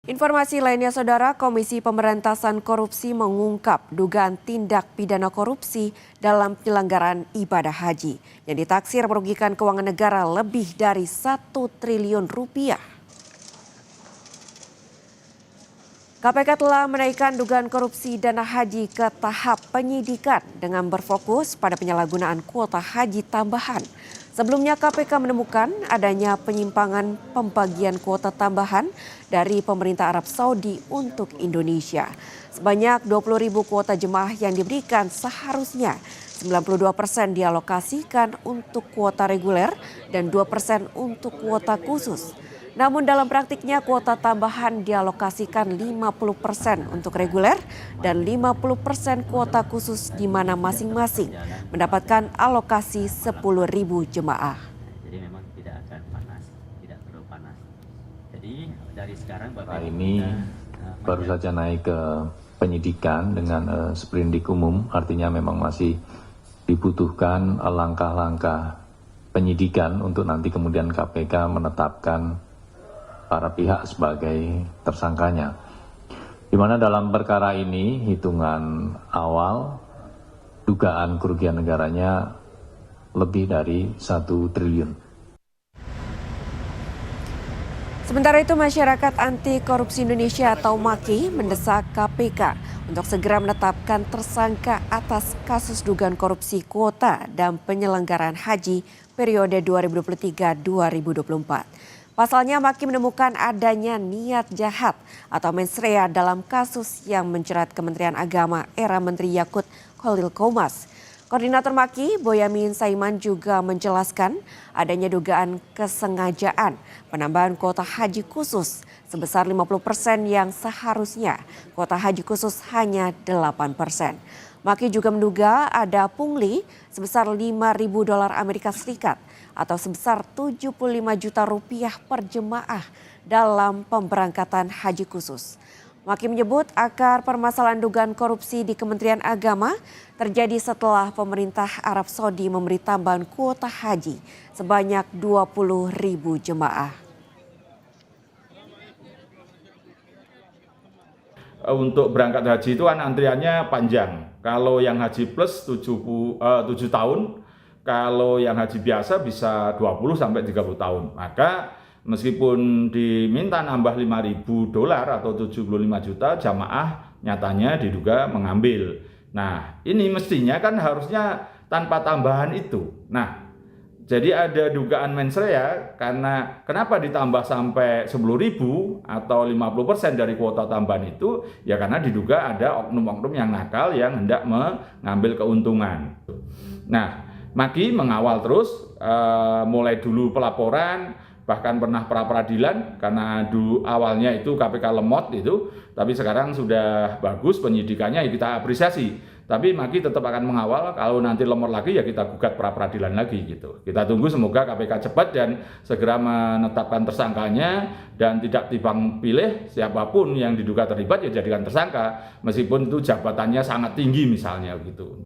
Informasi lainnya, Saudara, Komisi Pemberantasan Korupsi mengungkap dugaan tindak pidana korupsi dalam penyelenggaraan ibadah haji yang ditaksir merugikan keuangan negara lebih dari 1 triliun rupiah. KPK telah menaikkan dugaan korupsi dana haji ke tahap penyidikan dengan berfokus pada penyalahgunaan kuota haji tambahan. Sebelumnya KPK menemukan adanya penyimpangan pembagian kuota tambahan dari pemerintah Arab Saudi untuk Indonesia. Sebanyak 20.000 kuota jemaah yang diberikan seharusnya 92% dialokasikan untuk kuota reguler dan 2% untuk kuota khusus. Namun dalam praktiknya kuota tambahan dialokasikan 50% untuk reguler dan 50% kuota khusus di mana masing-masing mendapatkan alokasi 10.000 jemaah. Jadi memang tidak akan panas, tidak terlalu panas. Jadi dari sekarang Bapak ini baru saja naik ke penyidikan dengan sprindik umum, artinya memang masih dibutuhkan langkah-langkah penyidikan untuk nanti kemudian KPK menetapkan para pihak sebagai tersangkanya. Di mana dalam perkara ini hitungan awal dugaan kerugian negaranya lebih dari 1 triliun. Sementara itu, Masyarakat Anti Korupsi Indonesia atau MAKI mendesak KPK untuk segera menetapkan tersangka atas kasus dugaan korupsi kuota dan penyelenggaraan haji periode 2023-2024. Pasalnya, MAKI menemukan adanya niat jahat atau mens rea dalam kasus yang menjerat Kementerian Agama era Menteri Yakut Khalil Qomas. Koordinator MAKI, Boyamin Saiman, juga menjelaskan adanya dugaan kesengajaan penambahan kuota haji khusus sebesar 50% yang seharusnya kuota haji khusus hanya 8%. MAKI juga menduga ada pungli sebesar $5.000 Amerika Serikat atau sebesar 75 juta rupiah per jemaah dalam pemberangkatan haji khusus. MAKI menyebut akar permasalahan dugaan korupsi di Kementerian Agama terjadi setelah pemerintah Arab Saudi memberi tambahan kuota haji sebanyak 20.000 jemaah. Untuk berangkat haji itu kan antriannya panjang. Kalau yang haji plus 7 tahun, kalau yang haji biasa bisa 20 sampai 30 tahun. Maka meskipun diminta nambah $5.000 atau 75 juta, jamaah nyatanya diduga mengambil. Nah, ini mestinya kan harusnya tanpa tambahan itu. Nah, jadi ada dugaan mens rea karena kenapa ditambah sampai 10.000 atau 50% dari kuota tambahan itu, ya karena diduga ada oknum-oknum yang nakal yang hendak mengambil keuntungan. Nah, MAKI mengawal terus mulai dulu pelaporan, bahkan pernah pra-peradilan karena awalnya itu KPK lemot itu, tapi sekarang sudah bagus penyidikannya, ya kita apresiasi. Tapi MAKI tetap akan mengawal, kalau nanti lemot lagi ya kita gugat pra-peradilan lagi gitu. Kita tunggu semoga KPK cepat dan segera menetapkan tersangkanya dan tidak tebang pilih siapapun yang diduga terlibat ya jadikan tersangka meskipun itu jabatannya sangat tinggi misalnya gitu.